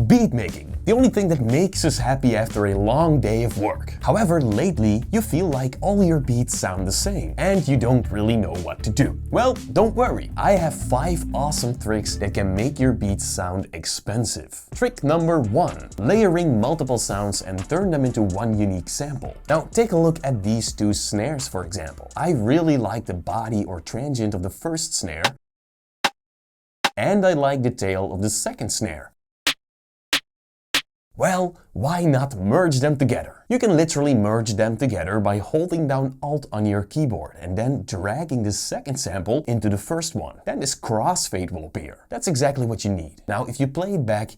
beat making, the only thing that makes us happy after a long day of work. However, lately you feel like all your beats sound the same and you don't really know what to do. Well, don't worry, I have 5 awesome tricks that can make your beats sound expensive. Trick number 1. Layering multiple sounds and turn them into one unique sample. Now take a look at these 2 snares for example. I really like the body or transient of the first snare, and I like the tail of the second snare. Well, why not merge them together? You can literally merge them together by holding down Alt on your keyboard and then dragging the second sample into the first one. Then this crossfade will appear. That's exactly what you need. Now if you play it back,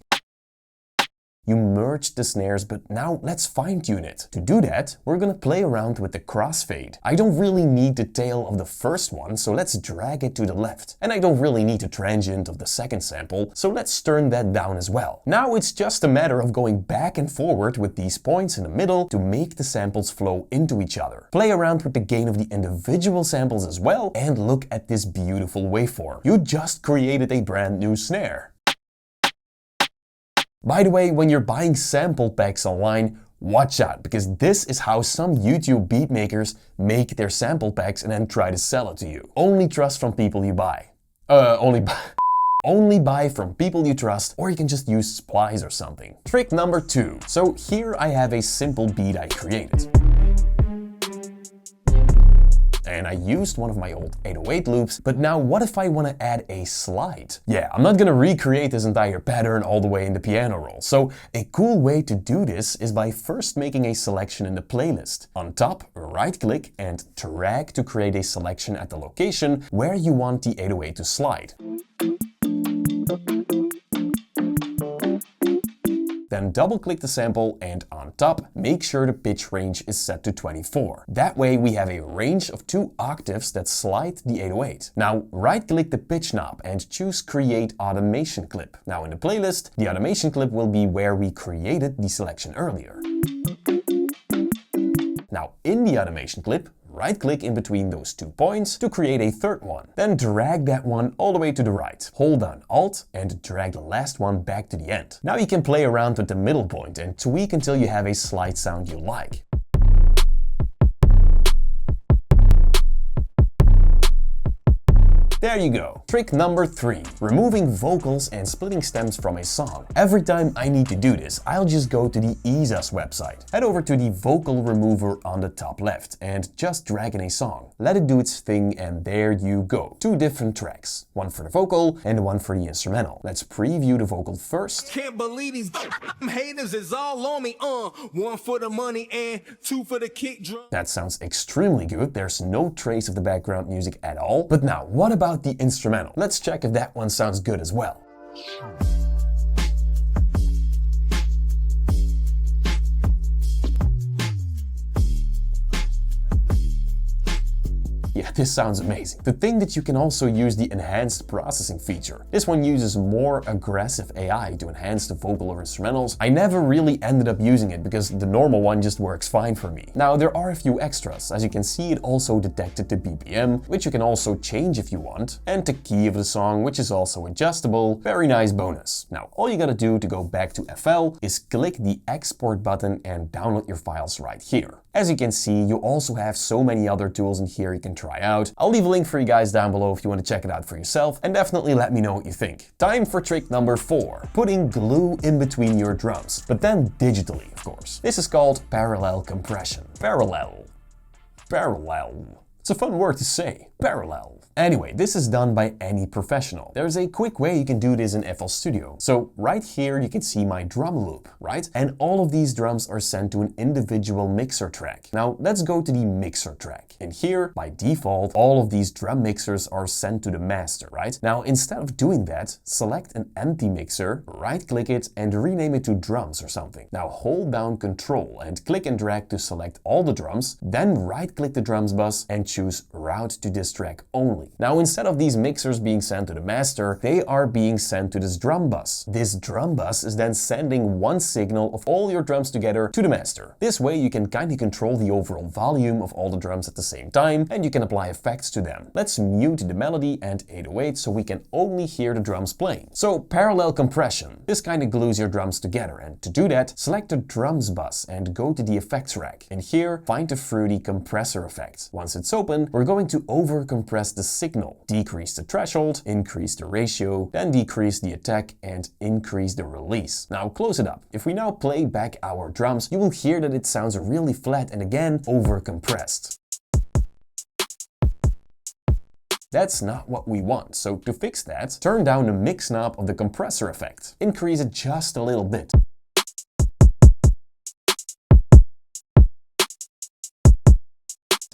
you merged the snares, but now let's fine-tune it. To do that, we're gonna play around with the crossfade. I don't really need the tail of the first one, so let's drag it to the left. And I don't really need the transient of the second sample, so let's turn that down as well. Now it's just a matter of going back and forward with these points in the middle to make the samples flow into each other. Play around with the gain of the individual samples as well, and look at this beautiful waveform. You just created a brand new snare. By the way, when you're buying sample packs online, watch out, because this is how some YouTube beat makers make their sample packs and then try to sell it to you. Only trust from people you buy. Only buy from people you trust, or you can just use Splice or something. Trick number 2. So here I have a simple beat I created. And I used one of my old 808 loops, but now what if I want to add a slide? Yeah, I'm not gonna recreate this entire pattern all the way in the piano roll. So a cool way to do this is by first making a selection in the playlist. On top, right-click and drag to create a selection at the location where you want the 808 to slide. Then double-click the sample and on top, make sure the pitch range is set to 24. That way we have a range of 2 octaves that slide the 808. Now right-click the pitch knob and choose Create Automation Clip. Now in the playlist, the automation clip will be where we created the selection earlier. Now in the automation clip, right-click in between those 2 points to create a third one. Then drag that one all the way to the right. Hold down Alt and drag the last one back to the end. Now you can play around with the middle point and tweak until you have a slide sound you like. There you go. Trick number 3. Removing vocals and splitting stems from a song. Every time I need to do this, I'll just go to the ESA's website. Head over to the vocal remover on the top left and just drag in a song. Let it do its thing and there you go. 2 different tracks. One for the vocal and one for the instrumental. Let's preview the vocal first. Can't believe these haters is all on me. 1 for the money and 2 for the kick drum. That sounds extremely good. There's no trace of the background music at all. But now, what about the instrumental? Let's check if that one sounds good as well. Yeah, this sounds amazing. The thing that you can also use the enhanced processing feature. This one uses more aggressive AI to enhance the vocal or instrumentals. I never really ended up using it because the normal one just works fine for me. Now there are a few extras. As you can see, it also detected the BPM, which you can also change if you want, and the key of the song, which is also adjustable. Very nice bonus. Now all you gotta do to go back to FL is click the export button and download your files right here. As you can see, you also have so many other tools in here you can try out. I'll leave a link for you guys down below if you want to check it out for yourself, and definitely let me know what you think. Time for trick number 4. Putting glue in between your drums, but then digitally, of course. This is called parallel compression. Parallel. It's a fun word to say. Parallel. Anyway, this is done by any professional. There's a quick way you can do this in FL Studio. So right here you can see my drum loop, right? And all of these drums are sent to an individual mixer track. Now let's go to the mixer track. And here, by default, all of these drum mixers are sent to the master, right? Now instead of doing that, select an empty mixer, right-click it and rename it to drums or something. Now hold down Control and click and drag to select all the drums, then right-click the drums bus and choose Route to this this track only. Now, instead of these mixers being sent to the master, they are being sent to this drum bus. This drum bus is then sending one signal of all your drums together to the master. This way you can kind of control the overall volume of all the drums at the same time, and you can apply effects to them. Let's mute the melody and 808 so we can only hear the drums playing. So parallel compression. This kind of glues your drums together, and to do that, select the drums bus and go to the effects rack. And here, find the fruity compressor effect. Once it's open, we're going to overcompress the signal, decrease the threshold, increase the ratio, then decrease the attack and increase the release. Now close it up. If we now play back our drums, you will hear that it sounds really flat and again overcompressed. That's not what we want, so to fix that, turn down the mix knob of the compressor effect. Increase it just a little bit.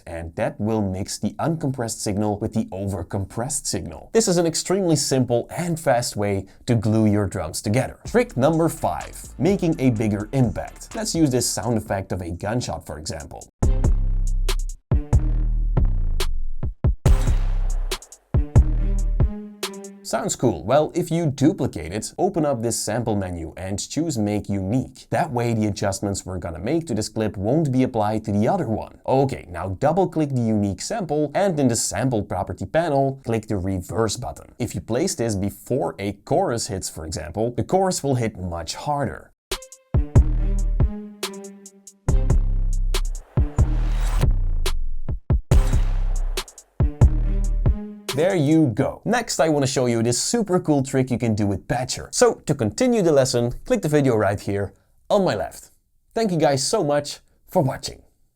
And that will mix the uncompressed signal with the overcompressed signal. This is an extremely simple and fast way to glue your drums together. Trick number 5, making a bigger impact. Let's use this sound effect of a gunshot, for example. Sounds cool. Well, if you duplicate it, open up this sample menu and choose Make Unique. That way the adjustments we're gonna make to this clip won't be applied to the other one. Okay, now double click the unique sample and in the sample property panel, click the reverse button. If you place this before a chorus hits, for example, the chorus will hit much harder. There you go. Next, I want to show you this super cool trick you can do with Patcher. So to continue the lesson, click the video right here on my left. Thank you guys so much for watching.